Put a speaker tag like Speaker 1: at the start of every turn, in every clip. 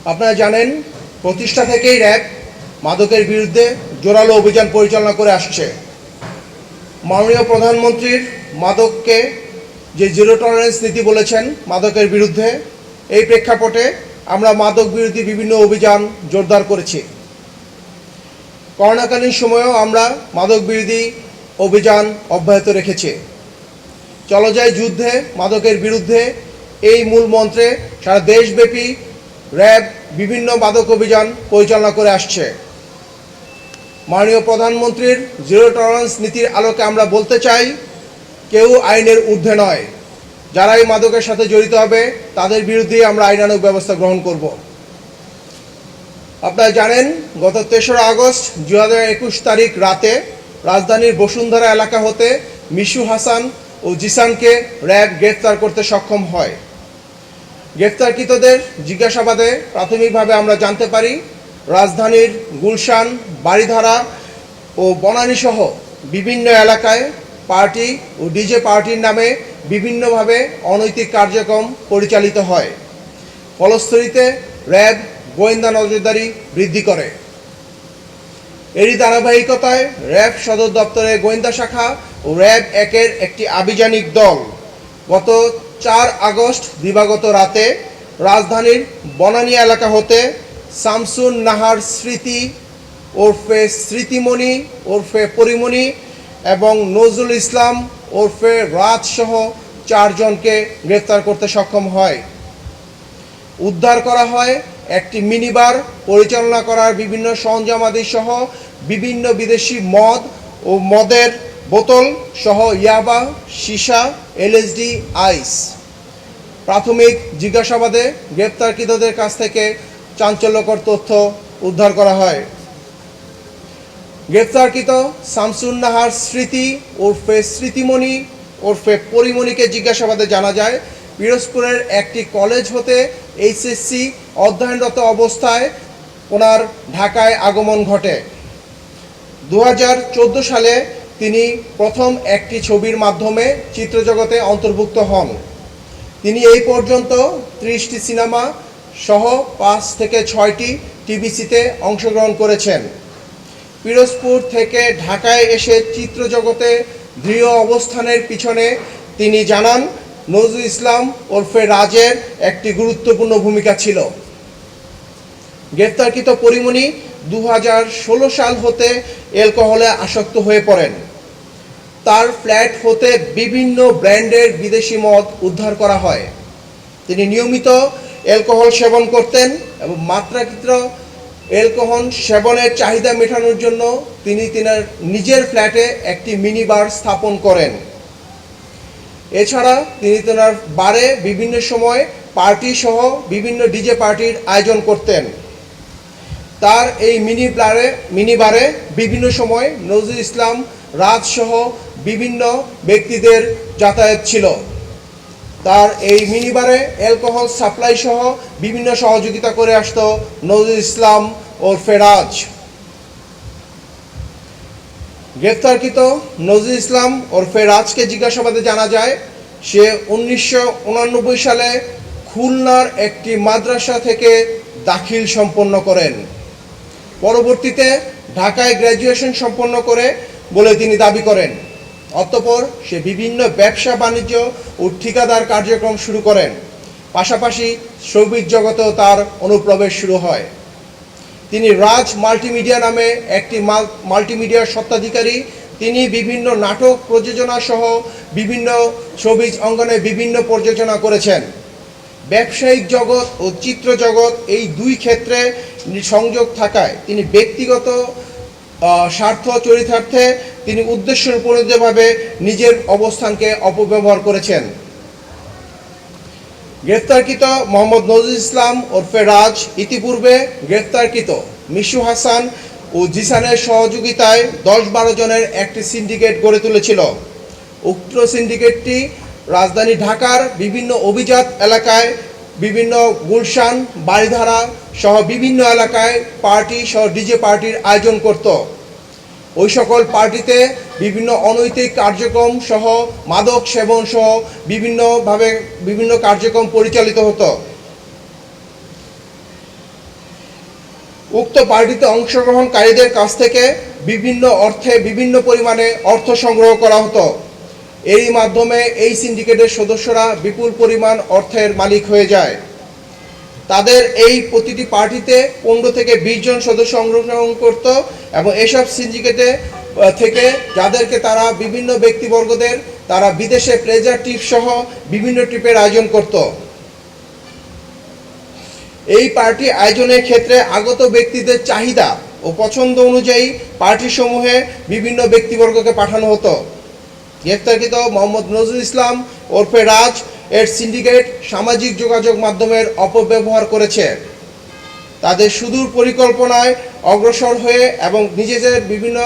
Speaker 1: আপনারা জানেন, প্রতিষ্ঠা থেকেই র্যাব মাদকের বিরুদ্ধে জোরালো অভিযান পরিচালনা করে আসছে। মাননীয় প্রধানমন্ত্রীর মাদককে যে জিরো টলারেন্স নীতি বলেছেন মাদকের বিরুদ্ধে, এই প্রেক্ষাপটে আমরা মাদক বিরোধী বিভিন্ন অভিযান জোরদার করেছি। করোনাকালীন সময়েও আমরা মাদক বিরোধী অভিযান অব্যাহত রেখেছি। চলো যাই যুদ্ধে মাদকের বিরুদ্ধে এই মূল মন্ত্রে সারা দেশব্যাপী র্যাব বিভিন্ন মাদক অভিযান পরিচালনা করে আসছে। মাননীয় প্রধানমন্ত্রীর জিরো টলারেন্স নীতির আলোকে আমরা বলতে চাই, কেউ আইনের ঊর্ধ্বে নয়। যারা এই মাদকের সাথে জড়িত হবে তাদের বিরুদ্ধে আমরা আইনানুগ ব্যবস্থা গ্রহণ করব। আপনারা জানেন, গত ৩রা আগস্ট ২০২১ তারিখ রাতে রাজধানীর বসুন্ধরা এলাকা হতে মিশু হাসান ও জিসানকে র্যাব গ্রেফতার করতে সক্ষম হয়। গ্রেফতারকৃতদের জিজ্ঞাসাবাদে প্রাথমিকভাবে আমরা জানতে পারি, রাজধানীর গুলশান, বারিধারা ও বনানীসহ বিভিন্ন এলাকায় পার্টি ও ডিজে পার্টির নামে বিভিন্নভাবে অনৈতিক কার্যক্রম পরিচালিত হয়। ফলশ্রুতিতে র্যাব গোয়েন্দা নজরদারি বৃদ্ধি করে। এরই ধারাবাহিকতায় র্যাব সদর দপ্তরের গোয়েন্দা শাখা ও র্যাব ১-এর একটি আভিযানিক দল গত ৪ আগস্ট দিবাগত রাতে রাজধানীর বনানী এলাকা হতে শামসুন নাহার স্মৃতি ওরফে স্মৃতিমণি ওরফে পরিমণি এবং নজরুল ইসলাম ওরফে রাজ সহ ৪ জনকে গ্রেফতার করতে সক্ষম হয়। উদ্ধার করা হয় একটি মিনিবার, পরিচালনা করার বিভিন্ন সরঞ্জামাদি সহ বিভিন্ন বিদেশি মদ ও মদের বোতল সহ ইয়াবা, সীসা, এলএসডি, আইস। প্রাথমিক জিজ্ঞাসাবাদে গ্রেপ্তারকৃতদের কাছ থেকে চাঞ্চল্যকর তথ্য উদ্ধার করা হয়। গ্রেপ্তারকৃত শামসুন নাহার স্মৃতি ওরফে স্মৃতিমণি ওরফে পরিমণিকে জিজ্ঞাসাবাদে জানা যায়, পিরোজপুরের একটি কলেজ হতে এইচএসসি অধ্যয়নরত অবস্থায় ওনার ঢাকায় আগমন ঘটে। ২০১৪ সালে তিনি প্রথম একটি ছবির মাধ্যমে চিত্রজগতে অন্তর্ভুক্ত হন। তিনি এই পর্যন্ত ৩০টি সিনেমা সহ ৫ থেকে ৬টি টিভিসিতে অংশগ্রহণ করেছেন। পিরোজপুর থেকে ঢাকায় এসে চিত্রজগতে দৃঢ় অবস্থানের পিছনে তিনি জানান, নজরুল ইসলাম ওরফে রাজের একটি গুরুত্বপূর্ণ ভূমিকা ছিল। গ্রেফতারকৃত পরিমণি ২০১৬ সাল হতে অ্যালকোহলে আসক্ত হয়ে পড়েন। তার ফ্ল্যাট হতে বিভিন্ন ব্র্যান্ডের বিদেশি মদ উদ্ধার করা হয়। তিনি নিয়মিত অ্যালকোহল সেবন করতেন এবং মাত্রাতিরিক্ত অ্যালকোহল সেবনের চাহিদা মেটানোর জন্য তিনি তার নিজের ফ্ল্যাটে একটি মিনি বার স্থাপন করেন। এছাড়া তিনি তার বারে বিভিন্ন সময় পার্টি সহ বিভিন্ন ডিজে পার্টির আয়োজন করতেন। তার এই মিনি বারে বিভিন্ন সময় নজরুল ইসলাম, রাজ সহ বিভিন্ন ব্যক্তিদের যাতায়াত ছিল। তার এই মিনিবারে অ্যালকোহল সাপ্লাই সহ বিভিন্ন সহযোগিতা করে আসত নজরুল ইসলাম ওরফে রাজ। গ্রেফতারকৃত নজরুল ইসলাম ওরফে রাজকে জিজ্ঞাসাবাদে জানা যায়, সে ১৯৮৯ সালে খুলনার একটি মাদ্রাসা থেকে দাখিল সম্পন্ন করেন। পরবর্তীতে ঢাকায় গ্র্যাজুয়েশন সম্পন্ন করে বলে তিনি দাবি করেন। অতঃপর সে বিভিন্ন ব্যবসা বাণিজ্য ও ঠিকাদার কার্যক্রম শুরু করেন। পাশাপাশি শোবিজ জগতেও তার অনুপ্রবেশ শুরু হয়। তিনি রাজ মাল্টিমিডিয়া নামে একটি মাল্টিমিডিয়ার স্বত্বাধিকারী। তিনি বিভিন্ন নাটক প্রযোজনা সহ বিভিন্ন শোবিজ অঙ্গনে বিভিন্ন প্রযোজনা করেছেন। ব্যবসায়িক জগৎ ও চিত্র জগৎ এই দুই ক্ষেত্রে সংযোগ থাকায় তিনি ব্যক্তিগত স্বার্থ চরিতার্থে তিনি উদ্দেশ্যপ্রণোদিতভাবে নিজের অবস্থানকে অপব্যবহার করেছেন। গ্রেফতারকৃত মোহাম্মদ নজরুল ইসলাম ওরফে রাজ ইতিপূর্বে গ্রেফতারকৃত মিশু হাসান ও জিসানের সহযোগিতায় ১০-১২ জনের একটি সিন্ডিকেট গড়ে তুলেছিল। উক্ত সিন্ডিকেটটি রাজধানী ঢাকার বিভিন্ন অভিজাত এলাকায়, বিভিন্ন গুলশান, বারিধারা সহ বিভিন্ন এলাকায় পার্টি সহ ডিজে পার্টির আয়োজন করত। ওই সকল পার্টিতে বিভিন্ন অনৈতিক কার্যক্রম সহ মাদক সেবন সহ বিভিন্ন কার্যক্রম পরিচালিত হতো। উক্ত পার্টিতে অংশগ্রহণকারীদের কাছ থেকে বিভিন্ন অর্থে বিভিন্ন পরিমাণে অর্থ সংগ্রহ করা হতো। এরই মাধ্যমে এই সিন্ডিকেটের সদস্যরা বিপুল পরিমাণ অর্থের মালিক হয়ে যায়। তাদের এই প্রতিটি পার্টিতে 15 থেকে 20 জন সদস্য অংশগ্রহণ করত এবং এসব সিন্ডিকেটে থেকে যাদেরকে তারা বিভিন্ন ব্যক্তিবর্গদের তারা বিদেশে প্লেজার ট্রিপ সহ বিভিন্ন ট্রিপের আয়োজন করত। এই পার্টি আয়োজনের ক্ষেত্রে আগত ব্যক্তিদের চাহিদা ও পছন্দ অনুযায়ী পার্টিসমূহে বিভিন্ন ব্যক্তিবর্গকে পাঠানো হতো। গ্রেফতারকৃত মোহাম্মদ নজরুল ইসলাম ওরফে রাজ এর সিন্ডিকেট সামাজিক যোগাযোগ মাধ্যমের অপব্যবহার করেছে। তাদের সুদূর পরিকল্পনায় অগ্রসর হয়ে এবং নিজেদের বিভিন্ন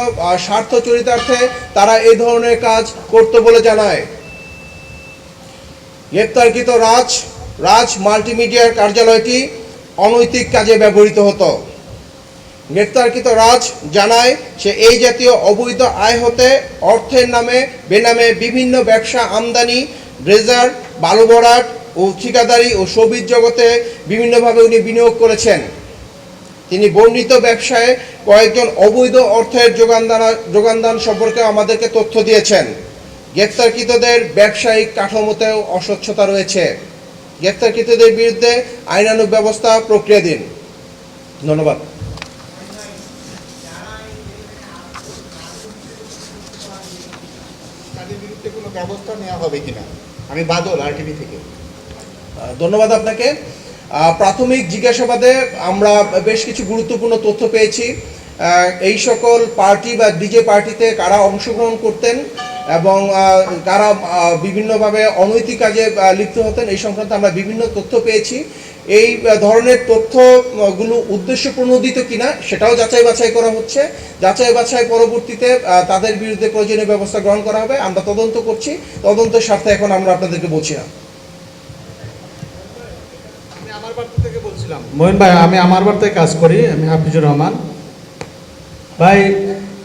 Speaker 1: স্বার্থ চরিতার্থে তারা এই ধরনের কাজ করত বলে জানায়। গ্রেপ্তারকৃত রাজ মাল্টিমিডিয়ার কার্যালয়টি অনৈতিক কাজে ব্যবহৃত হতো। গ্রেপ্তারকৃত রাজ জানায় সে এই জাতীয় অবৈধ আয় হতে অর্থের নামে বেনামে বিভিন্ন ব্যবসা আমদানি, ড্রেজার, বালু ভরাট ও ঠিকাদারি ও শোবিজ জগতে বিভিন্নভাবে উনি বিনিয়োগ করেছেন। তিনি বর্ণিত ব্যবসায় কয়েকজন অবৈধ অর্থের যোগানদান সম্পর্কে আমাদেরকে তথ্য দিয়েছেন। গ্রেপ্তারকৃতদের ব্যবসায়িক কাঠামোতেও অস্বচ্ছতা রয়েছে। গ্রেপ্তারকৃতদের বিরুদ্ধে আইনানুগ ব্যবস্থা প্রক্রিয়াধীন। ধন্যবাদ।
Speaker 2: তাদের বিরুদ্ধে কোনো ব্যবস্থা নেওয়া হবে কিনা? আমি বাদল, RTV থেকে।
Speaker 1: ধন্যবাদ আপনাকে। প্রাথমিক জিজ্ঞাসাবাদে আমরা বেশ কিছু গুরুত্বপূর্ণ তথ্য পেয়েছি। এই সকল পার্টি বা ডিজে পার্টিতে কারা অংশগ্রহণ করতেন এবং কারা বিভিন্নভাবে অনৈতিক কাজে লিপ্ত হতেন এই সংক্রান্ত আমরা বিভিন্ন তথ্য পেয়েছি। এই ধরনের তথ্যগুলো উদ্দেশ্য প্রণোদিত কিনা সেটাও যাচাই বাছাই করা হচ্ছে। যাচাই বাছাই পরবর্তীতে তাদের বিরুদ্ধে প্রয়োজনীয় ব্যবস্থা গ্রহণ করা হবে। আমরা তদন্ত করছি, তদন্তের স্বার্থে এখন আমরা আপনাদেরকে বলছি না।
Speaker 3: মহিন ভাই, আমি আমার বাড়িতে কাজ করি, আমি হাফিজুর রহমান ভাই।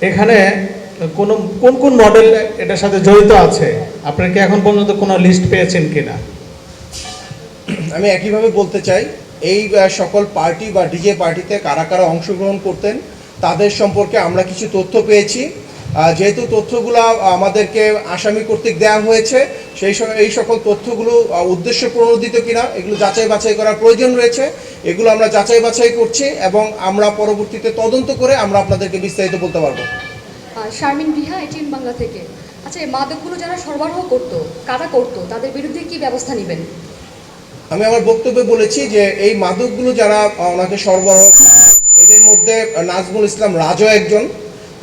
Speaker 3: এখানে কোন কোন মডেল এটার সাথে জড়িত আছে? আপনারা কি এখন পর্যন্ত কোনো লিস্ট পেয়েছেন কিনা?
Speaker 1: আমি একইভাবে বলতে চাই, এই সকল পার্টি বা ডিজে পার্টিতে কারা কারা অংশগ্রহণ করতেন তাদের সম্পর্কে আমরা কিছু তথ্য পেয়েছি। যেহেতু তথ্যগুলো আমাদেরকে আসামি কর্তৃক দেওয়া হয়েছে, এই সকল তথ্যগুলো উদ্দেশ্য প্রণোদিত কিনা এগুলো যাচাই বাছাই করার প্রয়োজন রয়েছে। এগুলো আমরা যাচাই বাছাই করছি এবং আমরা পরবর্তীতে তদন্ত করে আমরা আপনাদেরকে বিস্তারিত বলতে পারবো।
Speaker 4: শারমিন বিহা, ATN বাংলা থেকে। আচ্ছা, এই মাদকগুলো যারা সরবরাহ করতো, কারা করতো, তাদের বিরুদ্ধে কি ব্যবস্থা নেবেন?
Speaker 1: আমি আমার বক্তব্যে বলেছি যে এই মাদকগুলো যারা ওনাকে সরবরাহ, এদের মধ্যে নাজমুল ইসলাম রাজও একজন।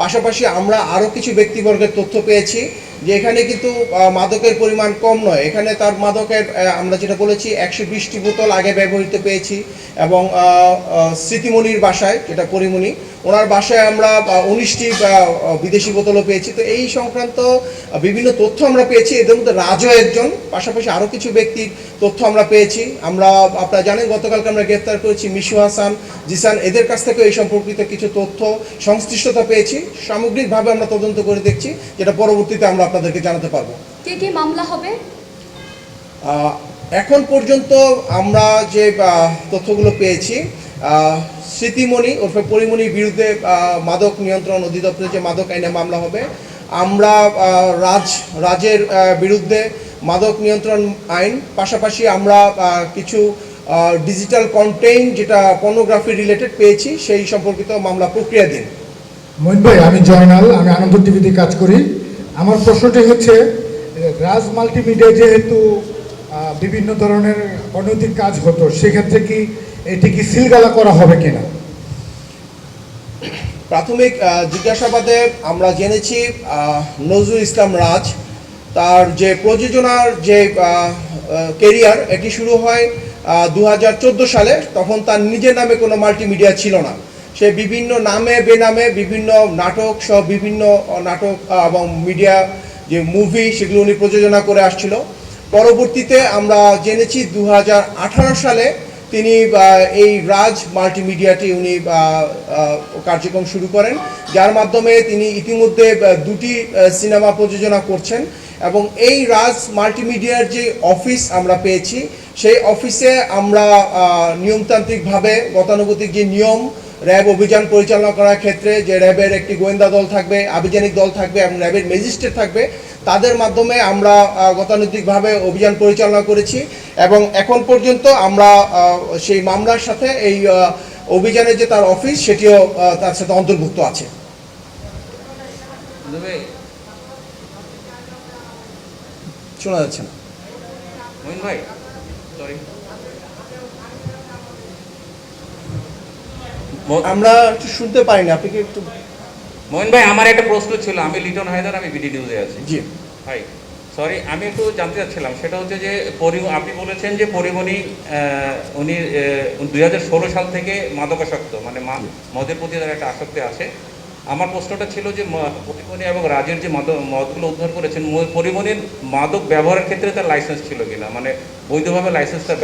Speaker 1: পাশাপাশি আমরা আরও কিছু ব্যক্তিবর্গের তথ্য পেয়েছি যে এখানে কিন্তু মাদকের পরিমাণ কম নয়। এখানে তার মাদকের আমরা যেটা বলেছি 120টি বোতল আগে ব্যবহৃত পেয়েছি এবং স্মৃতিমণির বাসায়, যেটা পরিমণি, ওনার বাসায় আমরা 19টি বিদেশি বোতলও পেয়েছি। তো এই সংক্রান্ত বিভিন্ন তথ্য আমরা পেয়েছি। এদের মধ্যে রাজও একজন, পাশাপাশি আরও কিছু ব্যক্তির তথ্য আমরা পেয়েছি। আপনারা জানেন গতকালকে আমরা গ্রেফতার করেছি মিশু হাসান, জিসান, এদের কাছ থেকে এই সম্পর্কিত কিছু তথ্য সংশ্লিষ্টতা পেয়েছি। সামগ্রিকভাবে আমরা তদন্ত করে দেখছি, যেটা পরবর্তীতে আমরা আপনাদেরকে জানাতে পারবো।
Speaker 4: কে মামলা হবে?
Speaker 1: এখন পর্যন্ত আমরা যে তথ্যগুলো পেয়েছি, স্মৃতিমণি ওরফে পরিমণির বিরুদ্ধে মাদক নিয়ন্ত্রণ অধিদপ্তরের যে মাদক আইনে মামলা হবে। আমরা রাজের বিরুদ্ধে মাদক নিয়ন্ত্রণ আইন, পাশাপাশি আমরা কিছু ডিজিটাল কন্টেন্ট যেটা পর্নোগ্রাফি রিলেটেড পেয়েছি, সেই সম্পর্কিত মামলা প্রক্রিয়াধীন।
Speaker 5: মহিন ভাই, আমি জয়নাল, আমি আনন্দ টিভিতে কাজ করি। আমার প্রশ্নটি হচ্ছে, রাজ মাল্টিমিডিয়া যেহেতু বিভিন্ন ধরনের অনৈতিক কাজ হতো, সেক্ষেত্রে কি এটি কি সিলগালা করা হবে কিনা?
Speaker 1: প্রাথমিক জিজ্ঞাসাবাদে আমরা জেনেছি নজরুল ইসলাম রাজ, তার যে প্রযোজনার যে কেরিয়ার, এটি শুরু হয় 2014 সালে। তখন তার নিজের নামে কোনো মাল্টিমিডিয়া ছিল না। সে বিভিন্ন নামে বেনামে বিভিন্ন নাটক সহ বিভিন্ন নাটক এবং মিডিয়া যে মুভি, সেগুলো উনি প্রযোজনা করে আসছিল। পরবর্তীতে আমরা জেনেছি 2018 সালে তিনি এই রাজ মাল্টিমিডিয়াটি উনি কার্যক্রম শুরু করেন, যার মাধ্যমে তিনি ইতিমধ্যে 2টি সিনেমা প্রযোজনা করছেন। এবং এই রাজ মাল্টিমিডিয়ার যে অফিস আমরা পেয়েছি, সেই অফিসে আমরা নিয়মতান্ত্রিকভাবে গতানুগতিক যে নিয়ম র্যাব অভিযান পরিচালনা করার ক্ষেত্রে যে র্যাবের একটি গোয়েন্দা দল থাকবে, আভিযানিক দল থাকবে এবং র্যাবের ম্যাজিস্ট্রেট থাকবে, তাদের মাধ্যমে আমরা গতানুগতিকভাবে অভিযান পরিচালনা করেছি এবং এখন পর্যন্ত আমরা সেই মামলার সাথে এই অভিযানের যে তার অফিস সেটিও তার সাথে অন্তর্ভুক্ত আছে। শোনা যাচ্ছে না
Speaker 6: মহিন ভাই, সরি,
Speaker 1: আমরা একটু শুনতে পারিনি, আপনি কি একটু?
Speaker 6: মহিন ভাই, আমার একটা প্রশ্ন ছিল। আমি লিটন হায়দার, আমি বিডি নিউজে আছি।
Speaker 1: জি
Speaker 6: ভাই সরি, আমি একটু জানতে চাচ্ছিলাম, সেটা হচ্ছে যে আপনি বলেছেন যে পরিমণি উনি 2016 সাল থেকে মাদকাসক্ত, মানে মদের প্রতি তার একটা আসক্তি আছে। আমার প্রশ্নটা ছিল যে পরিমণি এবং রাজের যে মদগুলো উদ্ধার করেছেন, পরিমণির মাদক ব্যবহারের ক্ষেত্রে তার লাইসেন্স ছিল কিনা, মানে বৈধভাবে লাইসেন্সটা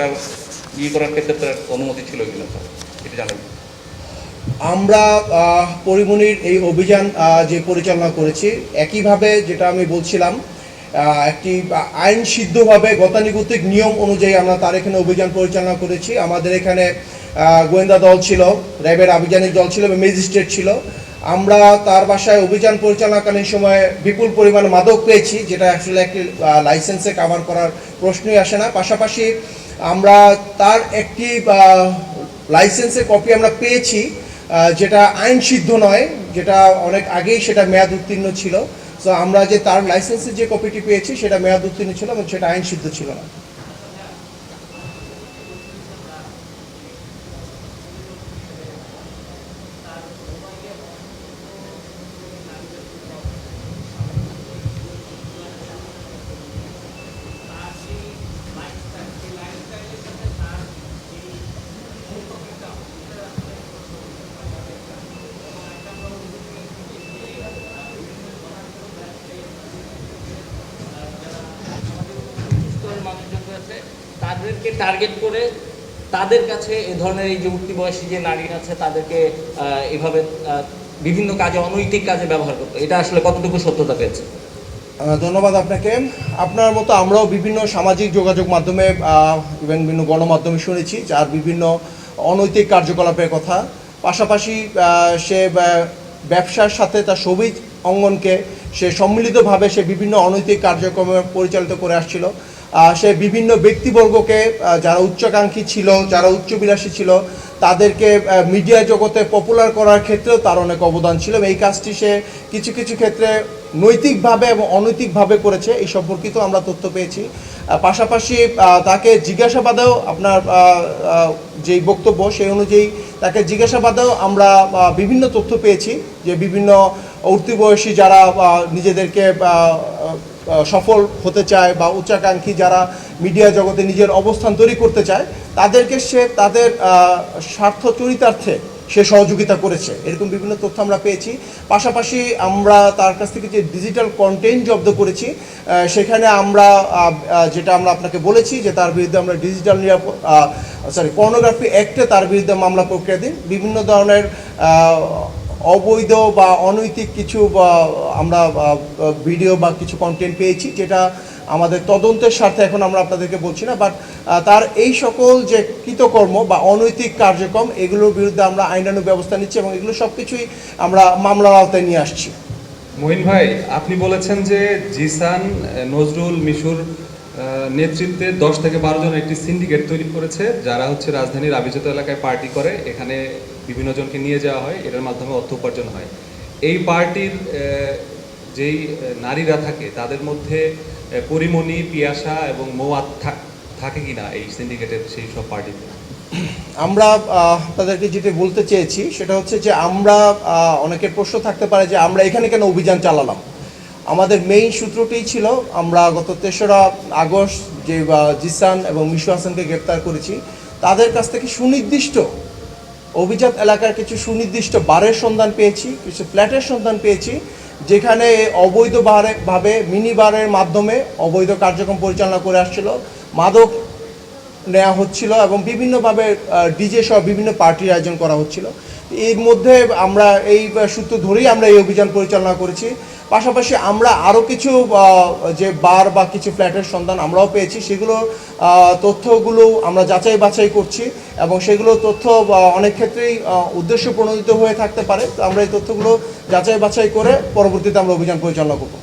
Speaker 6: করার ক্ষেত্রে তার অনুমতি ছিল কিনা, স্যার এটা জানাবেন।
Speaker 1: আমরা পরিমণির এই অভিযান যে পরিচালনা করেছি, একইভাবে যেটা আমি বলছিলাম, একটি আইন সিদ্ধভাবে গতানুগতিক নিয়ম অনুযায়ী আমরা তার এখানে অভিযান পরিচালনা করেছি। আমাদের এখানে গোয়েন্দা দল ছিল, র্যাবের আভিযানিক দল ছিল এবং ম্যাজিস্ট্রেট ছিল। আমরা তার বাসায় অভিযান পরিচালনাকালীন সময়ে বিপুল পরিমাণ মাদক পেয়েছি, যেটা আসলে একটি লাইসেন্সে কাভার করার প্রশ্নই আসে না। পাশাপাশি আমরা তার একটি লাইসেন্সের কপি আমরা পেয়েছি, যেটা আইন সিদ্ধ নয়, যেটা অনেক আগেই সেটা মেয়াদ উত্তীর্ণ ছিল। সো আমরা যে তার লাইসেন্সের যে কপিটি পেয়েছি সেটা মেয়াদ উত্তীর্ণ ছিল এবং সেটা আইন সিদ্ধ ছিল না।
Speaker 7: মানুষজন রয়েছে তাদেরকে টার্গেট করে তাদের কাছে এ ধরনের এই যে উঠতি বয়সী যে নারীরা আছে তাদেরকে এভাবে বিভিন্ন কাজে, অনৈতিক কাজে ব্যবহার করতো, এটা আসলে কতটুকু সত্যতা পেয়েছে?
Speaker 1: ধন্যবাদ আপনাকে। আপনার মতো আমরাও বিভিন্ন সামাজিক যোগাযোগ মাধ্যমে ইভেন বিভিন্ন গণমাধ্যমে শুনেছি যার বিভিন্ন অনৈতিক কার্যকলাপের কথা। পাশাপাশি সে ব্যবসার সাথে তার সবিজ অঙ্গনকে সে সম্মিলিতভাবে সে বিভিন্ন অনৈতিক কার্যক্রমে পরিচালিত করে আসছিল। সে বিভিন্ন ব্যক্তিবর্গকে যারা উচ্চাকাঙ্ক্ষী ছিল, যারা উচ্চবিলাসী ছিল, তাদেরকে মিডিয়া জগতে পপুলার করার ক্ষেত্রেও তার অনেক অবদান ছিল। এই কাজটি সে কিছু কিছু ক্ষেত্রে নৈতিকভাবে এবং অনৈতিকভাবে করেছে, এই সম্পর্কিত আমরা তথ্য পেয়েছি। পাশাপাশি তাকে জিজ্ঞাসাবাদেও আপনার যেই বক্তব্য সেই অনুযায়ী তাকে জিজ্ঞাসাবাদেও আমরা বিভিন্ন তথ্য পেয়েছি যে বিভিন্ন উঠতি বয়সী যারা নিজেদেরকে সফল হতে চায় বা উচ্চাকাঙ্ক্ষী যারা মিডিয়া জগতে নিজের অবস্থান তৈরি করতে চায়, তাদেরকে সে তাদের স্বার্থ চরিতার্থে সে সহযোগিতা করেছে, এরকম বিভিন্ন তথ্য আমরা পেয়েছি। পাশাপাশি আমরা তার কাছ থেকে যে ডিজিটাল কন্টেন্ট জব্দ করেছি, সেখানে আমরা যেটা আমরা আপনাকে বলেছি যে তার বিরুদ্ধে আমরা ডিজিটাল পর্নোগ্রাফি অ্যাক্টে তার বিরুদ্ধে মামলা প্রক্রিয়াধীন। বিভিন্ন ধরনের অবৈধ বা অনৈতিক কিছু আমরা ভিডিও বা কিছু কন্টেন্ট পেয়েছি, যেটা আমাদের তদন্তের স্বার্থে এখন আমরা আপনাদেরকে বলছি না, বাট তার এই সকল যে কৃতকর্ম বা অনৈতিক কার্যক্রম এগুলোর বিরুদ্ধে আমরা আইনানুগ ব্যবস্থা নিচ্ছি এবং এগুলো সব কিছুই আমরা মামলার আওতায় নিয়ে আসছি।
Speaker 8: মহিন ভাই, আপনি বলেছেন যে জিসান, নজরুল, মিশুর নেতৃত্বে 10 থেকে 12 জন একটি সিন্ডিকেট তৈরি করেছে, যারা হচ্ছে রাজধানীর আবিজাত এলাকায় পার্টি করে, এখানে বিভিন্ন জনকে নিয়ে যাওয়া হয়, এটার মাধ্যমে অর্থ উপার্জন হয়। এই পার্টির যেই নারীরা থাকে তাদের মধ্যে পরিমণি, পিয়াসা এবং মৌয়াত থাকে কিনা এই সিন্ডিকেটের সেই সব পার্টিতে?
Speaker 1: আমরা তাদেরকে যেটা বলতে চেয়েছি সেটা হচ্ছে যে আমরা অনেকের প্রশ্ন থাকতে পারে যে আমরা এখানে কেন অভিযান চালালাম। আমাদের মেইন সূত্রটিই ছিল, আমরা গত 3রা আগস্ট যে জিসান এবং মিশু হাসানকে গ্রেপ্তার করেছি, তাদের কাছ থেকে সুনির্দিষ্ট অভিজাত এলাকার কিছু সুনির্দিষ্ট বারের সন্ধান পেয়েছি, কিছু ফ্ল্যাটের সন্ধান পেয়েছি, যেখানে অবৈধভাবে মিনি বারের মাধ্যমে অবৈধ কার্যক্রম পরিচালনা করে আসছিল, মাদক নেওয়া হচ্ছিল এবং বিভিন্নভাবে ডিজে সহ বিভিন্ন পার্টির আয়োজন করা হচ্ছিল। এর মধ্যে আমরা এই সূত্র ধরেই আমরা এই অভিযান পরিচালনা করেছি। পাশাপাশি আমরা আরও কিছু যে বার বা কিছু ফ্ল্যাটের সন্ধান আমরাও পেয়েছি, সেগুলো তথ্যগুলো আমরা যাচাই বাছাই করছি এবং সেগুলো তথ্য অনেক ক্ষেত্রেই উদ্দেশ্য প্রণোদিত হয়ে থাকতে পারে। তো আমরা এই তথ্যগুলো যাচাই বাছাই করে পরবর্তীতে আমরা অভিযান পরিচালনা করব।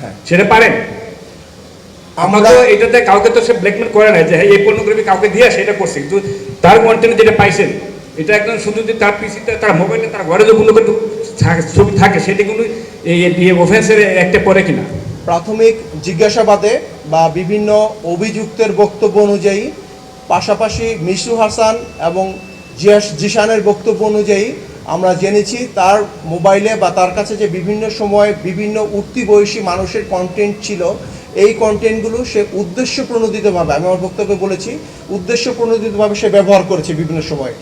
Speaker 1: হ্যাঁ,
Speaker 9: সেটা পারেন? আমরা তো এটাতে কাউকে তো সে ব্ল্যাকমেল করে না যে হ্যাঁ এই পণ্যগ্রবী কাউকে দিয়ে সেটা করছে, কিন্তু তার কন্টেন্টে যেটা পাইছেন এটা একদম শুধু যদি তার পিসিতে তার মোবাইলে তার ঘরে যে কোনো ছবি থাকে সেটা কিন্তু এই অফেন্সের একটা পড়ে কিনা।
Speaker 1: প্রাথমিক জিজ্ঞাসাবাদে বা বিভিন্ন অভিযুক্তের বক্তব্য অনুযায়ী, পাশাপাশি মিশু হাসান এবং জিসানের বক্তব্য অনুযায়ী আমরা জেনেছি তার মোবাইলে বা তার কাছে যে বিভিন্ন সময় বিভিন্ন উঠতি বয়সী মানুষের কন্টেন্ট ছিল, এই কন্টেন্টগুলো সে উদ্দেশ্য প্রণোদিতভাবে, আমি আমার বক্তব্যে বলেছি, উদ্দেশ্য প্রণোদিতভাবে সে ব্যবহার করেছে বিভিন্ন সময়,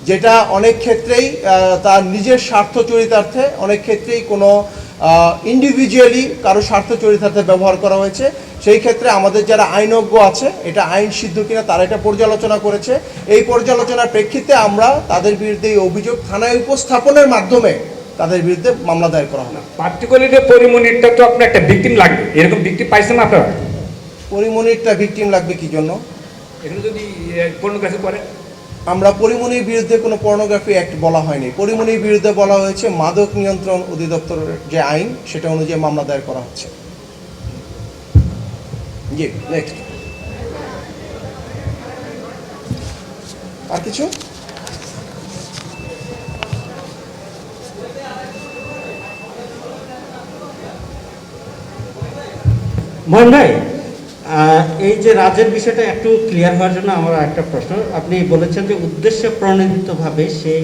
Speaker 1: যেটা অনেক ক্ষেত্রেই তার নিজের স্বার্থ চরিতার্থে, অনেক ক্ষেত্রেই কোনো ইন্ডিভিজুয়ালি কারো স্বার্থ চরিতার্থে ব্যবহার করা হয়েছে। সেই ক্ষেত্রে আমাদের যারা আইনজ্ঞ আছে, এটা আইন সিদ্ধ কিনা তারা এটা পর্যালোচনা করেছে। এই পর্যালোচনার প্রেক্ষিতে আমরা তাদের বিরুদ্ধে এই অভিযোগ থানায় উপস্থাপনের মাধ্যমে তাদের বিরুদ্ধে মামলা দায়ের করা হবে।
Speaker 9: পার্টিকুলারলি পরিমণিরটা তো আপনার একটা ভিকটিম লাগবে, এরকম ভিকটিম পাইছেন আপনারা?
Speaker 1: পরিমণিরটা ভিকটিম লাগবে কি জন্য?
Speaker 9: এগুলো যদি পর্নোগ্রাফি করে,
Speaker 1: আমরা পরিমণির বিরুদ্ধে কোনো পর্নোগ্রাফি অ্যাক্ট বলা হয়নি। পরিমণির বিরুদ্ধে বলা হয়েছে মাদক নিয়ন্ত্রণ অধিদপ্তরের যে আইন, সেটা অনুযায়ী মামলা দায়ের করা হচ্ছে। জি, নেক্সট। আর কিছু?
Speaker 10: মোহন ভাই, এই যে রাজের বিষয়টা একটু ক্লিয়ার হওয়ার জন্য আমার একটা প্রশ্ন। আপনি বলেছেন যে উদ্দেশ্য প্রণোদিতভাবে সে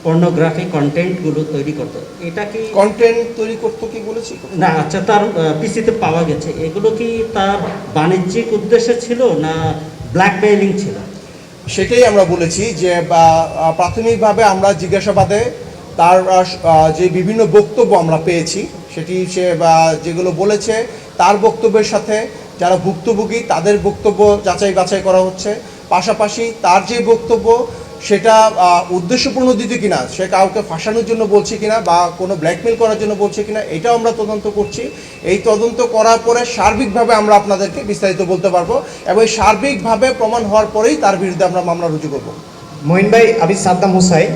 Speaker 10: পর্নোগ্রাফি কন্টেন্টগুলো তৈরি করতো, এটা কি
Speaker 1: কন্টেন্ট তৈরি করতো কি বলেছি
Speaker 10: না? আচ্ছা, তার পিসিতে পাওয়া গেছে, এগুলো কি তার বাণিজ্যিক উদ্দেশ্য ছিল না ব্ল্যাকমেইলিং ছিল?
Speaker 1: সেটাই আমরা বলেছি যে প্রাথমিকভাবে আমরা জিজ্ঞাসাবাদে তার যে বিভিন্ন বক্তব্য আমরা পেয়েছি, সেটি সে যেগুলো বলেছে তার বক্তব্যের সাথে যারা ভুক্তভোগী তাদের বক্তব্য যাচাই বাছাই করা হচ্ছে। পাশাপাশি তার যে বক্তব্য সেটা উদ্দেশ্য প্রণোদিত কিনা, সে কাউকে ফাঁসানোর জন্য বলছে কিনা বা কোনো ব্ল্যাকমেল করার জন্য বলছে কিনা, এটাও আমরা তদন্ত করছি। এই তদন্ত করার পরে সার্বিকভাবে আমরা আপনাদেরকে বিস্তারিত বলতে পারবো এবং সার্বিকভাবে প্রমাণ হওয়ার পরেই তার বিরুদ্ধে আমরা মামলা রুজু করব।
Speaker 11: মঈন ভাই, আমি সাদ্দাম হোসাইন।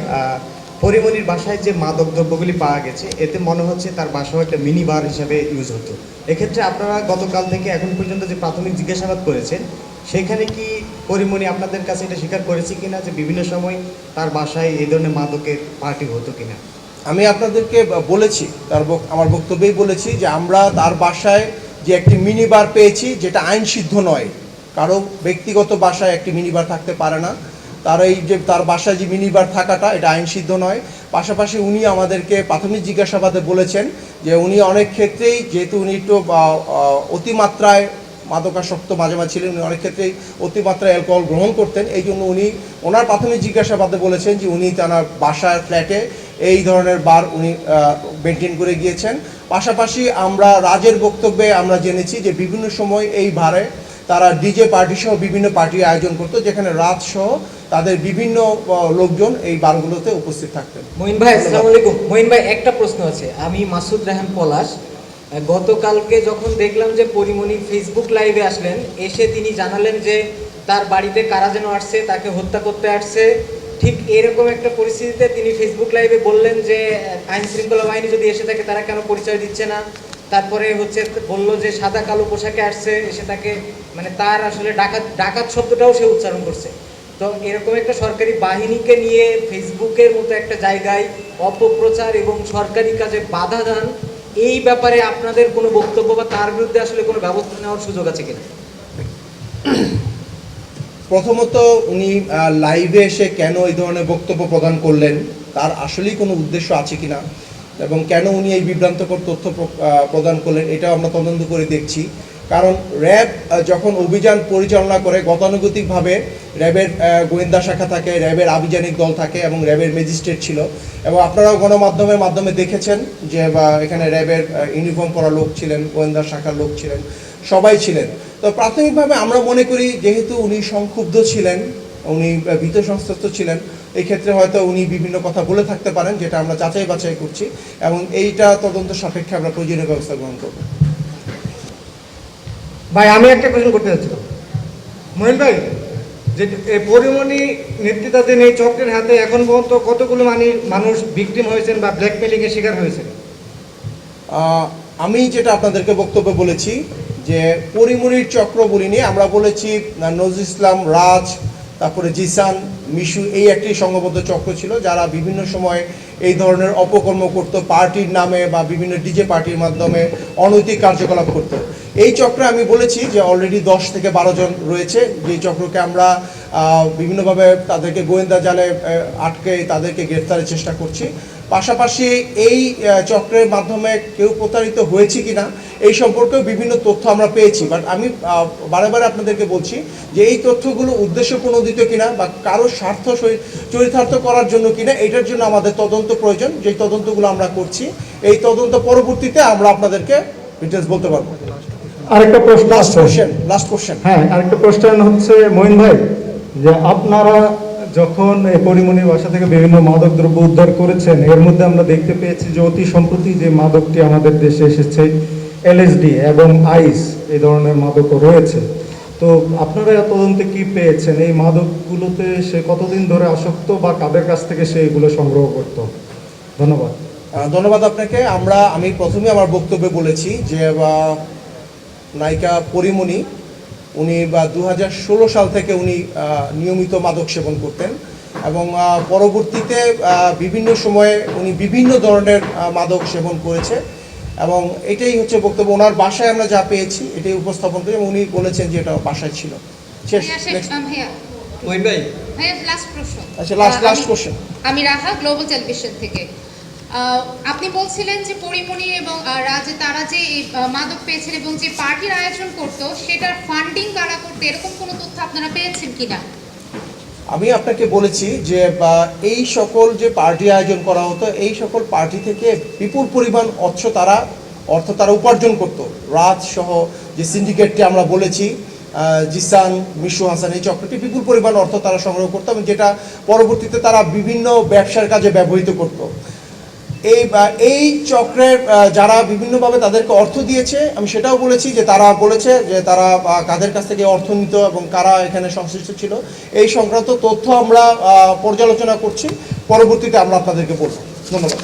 Speaker 11: পরিমণির বাসায় যে মাদক দ্রব্যগুলি পাওয়া গেছে, এতে মনে হচ্ছে তার বাসাও একটা মিনি বার হিসাবে ইউজ হতো। এক্ষেত্রে আপনারা গতকাল থেকে এখন পর্যন্ত যে প্রাথমিক জিজ্ঞাসাবাদ করেছেন, সেখানে কি পরিমণি আপনাদের কাছে এটা স্বীকার করেছে কিনা যে বিভিন্ন সময় তার বাসায় এই ধরনের মাদকের পার্টি হতো কিনা?
Speaker 1: আমি আপনাদেরকে বলেছি, আমার বক্তব্যেই বলেছি যে আমরা তার বাসায় যে একটি মিনি বার পেয়েছি, যেটা আইন সিদ্ধ নয়। কারো ব্যক্তিগত বাসায় একটি মিনি বার থাকতে পারে না। তার এই যে তার বাসায় যে মিনি বার থাকাটা, এটা আইন সিদ্ধ নয়। পাশাপাশি উনি আমাদেরকে প্রাথমিক জিজ্ঞাসাবাদে বলেছেন যে উনি অনেক ক্ষেত্রেই, যেহেতু উনি একটু অতিমাত্রায় মাদকাসক্ত মাঝে মাঝে ছিলেন, উনি অনেক ক্ষেত্রেই অতিমাত্রায় অ্যালকোহল গ্রহণ করতেন। এই জন্য উনি ওনার প্রাথমিক জিজ্ঞাসাবাদে বলেছেন যে উনি তার বাসার ফ্ল্যাটে এই ধরনের বার উনি মেনটেন করে গিয়েছেন। পাশাপাশি আমরা রাজের বক্তব্যে আমরা জেনেছি যে বিভিন্ন সময় এই বারে তারা ডিজে পার্টি সহ বিভিন্ন পার্টি আয়োজন করতো, যেখানে রাজ সহ তাদের বিভিন্ন লোকজন এই বারগুলোতে উপস্থিত থাকতেন।
Speaker 12: মঈন ভাই, আসসালামু আলাইকুম। মঈন ভাই, একটা প্রশ্ন আছে। আমি মাসুদ রাহান পলাশ। গতকালকে যখন দেখলাম যে পরিমণি ফেসবুক লাইভে আসলেন, এসে তিনি জানালেন যে তার বাড়িতে কারা যেন আসছে, তাকে হত্যা করতে আসছে। ঠিক এরকম একটা পরিস্থিতিতে তিনি ফেসবুক লাইভে বললেন যে আইন শৃঙ্খলা বাহিনী যদি এসে থাকে তারা কেন পরিচয় দিচ্ছে না। তারপরে বললো যে সাদা কালো পোশাকে আসছে, এসে তাকে মানে তার আসলে ডাকাত শব্দটাও সে উচ্চারণ করছে। তো এরকম একটা সরকারি বাহিনীকে নিয়ে ফেসবুকের মতো একটা জায়গায় অপপ্রচার এবং সরকারি কাজে বাধা দান, এই ব্যাপারে আপনাদের কোনো বক্তব্য বা তার বিরুদ্ধে আসলে কোনো ব্যবস্থা নেওয়ার সুযোগ আছে কিনা?
Speaker 1: প্রথমত, উনি লাইভে এসে কেন এই ধরনের বক্তব্য প্রদান করলেন, তার আসলেই কোনো উদ্দেশ্য আছে কিনা এবং কেন উনি এই বিভ্রান্তকর তথ্য প্রদান করলেন, এটাও আমরা তদন্ত করে দেখছি। কারণ র্যাব যখন অভিযান পরিচালনা করে গতানুগতিকভাবে র্যাবের গোয়েন্দা শাখা থাকে, র্যাবের আভিযানিক দল থাকে এবং র্যাবের ম্যাজিস্ট্রেট ছিল, এবং আপনারাও গণমাধ্যমের মাধ্যমে দেখেছেন যে এখানে র্যাবের ইউনিফর্ম পরা লোক ছিলেন, গোয়েন্দা শাখার লোক ছিলেন, সবাই ছিলেন। তো প্রাথমিকভাবে আমরা মনে করি যেহেতু উনি সংক্ষুব্ধ ছিলেন, উনি ভীত সংস্ত্রস্ত ছিলেন, এই ক্ষেত্রে হয়তো উনি বিভিন্ন কথা বলে থাকতে পারেন, যেটা আমরা যাচাই বাছাই করছি এবং এইটা তদন্ত সাপেক্ষে আমরা প্রয়োজনীয় ব্যবস্থা গ্রহণ করব।
Speaker 13: ভাই আমি একটা কোয়েশ্চেন করতে চাচ্ছিলাম, মহিন ভাই, যে পরিমণি নেতৃত্বাধীন এই চক্রের হাতে এখন পর্যন্ত কতগুলো মানুষ ভিকটিম হয়েছেন বা ব্ল্যাকমেলিংয়ের শিকার হয়েছেন?
Speaker 1: আমি যেটা আপনাদেরকে বক্তব্য বলেছি যে পরিমণির চক্র বলিনি, আমরা বলেছি নজরুল ইসলাম, রাজ, তারপরে জিসান, মিশু, এই একটি সংঘবদ্ধ চক্র ছিল যারা বিভিন্ন সময় এই ধরনের অপকর্ম করত, পার্টির নামে বা বিভিন্ন ডিজে পার্টির মাধ্যমে অনৈতিক কার্যকলাপ করত। এই চক্রে আমি বলেছি যে অলরেডি 10 থেকে 12 জন রয়েছে, যে চক্রকে আমরা বিভিন্নভাবে তাদেরকে গোয়েন্দা জালে আটকে তাদেরকে গ্রেফতারের চেষ্টা করছি। পাশাপাশি এই চক্রের মাধ্যমে কেউ প্রতারিত হয়েছে কিনা এই সম্পর্কেও বিভিন্ন তথ্য আমরা পেয়েছি, বাট আমি বারে বারে আপনাদেরকে বলছি যে এই তথ্যগুলো উদ্দেশ্য প্রণোদিত কিনা বা কারো স্বার্থ চরিতার্থ করার জন্য কিনা, এটার জন্য আমাদের তদন্ত প্রয়োজন। যেই তদন্তগুলো আমরা করছি, এই তদন্ত পরবর্তীতে আমরা আপনাদেরকে ডিটেলস বলতে পারবো।
Speaker 3: আরেকটা প্রশ্ন,
Speaker 1: লাস্ট কোশ্চেন।
Speaker 3: হ্যাঁ, আরেকটা কোশ্চেন হচ্ছে মঈন ভাই, যে আপনারা যখন এই পরিমণির বাসা থেকে বিভিন্ন মাদক দ্রব্য উদ্ধার করেছেন, এর মধ্যে আমরা দেখতে পেয়েছি যে অতি সম্প্রতি যে মাদকটি আমাদের দেশে এসেছে এলএসডি এবং আইস, এই ধরনের মাদকও রয়েছে। তো আপনারা তদন্তে কি পেয়েছেন? এই মাদকগুলোতে সে কতদিন ধরে আসক্ত বা কাদের কাছ থেকে সে এগুলো সংগ্রহ করত? ধন্যবাদ।
Speaker 1: ধন্যবাদ আপনাকে। আমি প্রথমে আমার বক্তব্যে বলেছি যে নায়িকা পরিমণি উনি 2016 সাল থেকে উনি নিয়মিত মাদক সেবন করতেন এবং পরবর্তীতে বিভিন্ন সময়ে উনি বিভিন্ন ধরনের মাদক সেবন করেছে এবং এটাই হচ্ছে বক্তব্য। ওনার বাসায় আমরা যা পেয়েছি এটাই উপস্থাপন করি এবং উনি বলেছেন যে এটা বাসায় ছিল। Last question.
Speaker 14: আমি রাহা, গ্লোবাল টেলিভিশন থেকে। আপনি বলছিলেন যে পরিমণি এবং রাজে তারা যে মাদক পেয়েছেন এবং যে পার্টির আয়োজন করতো সেটার ফান্ডিং কারা করতে, এরকম কোনো তথ্য আপনারা পেয়েছেন কিনা?
Speaker 1: আমি আপনাকে বলেছি যে এই সকল যে পার্টি আয়োজন করা হতো, এই সকল পার্টি থেকে বিপুল পরিমাণ অর্থ তারা উপার্জন করত। রাজ সহ যে সিন্ডিকেটটি আমরা বলেছি, জিসান, মিশু হাসান, এই চক্রটি বিপুল পরিমাণ অর্থ তারা সংগ্রহ করতো এবং যেটা পরবর্তীতে তারা বিভিন্ন ব্যবসার কাজে ব্যবহৃত করত। এই চক্রের যারা বিভিন্নভাবে তাদেরকে অর্থ দিয়েছে, আমি সেটাও বলেছি যে তারা বলেছে যে তারা কাদের কাছ থেকে অর্থ নিত এবং কারা এখানে সংশ্লিষ্ট ছিল, এই সংক্রান্ত তথ্য আমরা পর্যালোচনা করছি, পরবর্তীতে আমরা আপনাদেরকে বলব। ধন্যবাদ।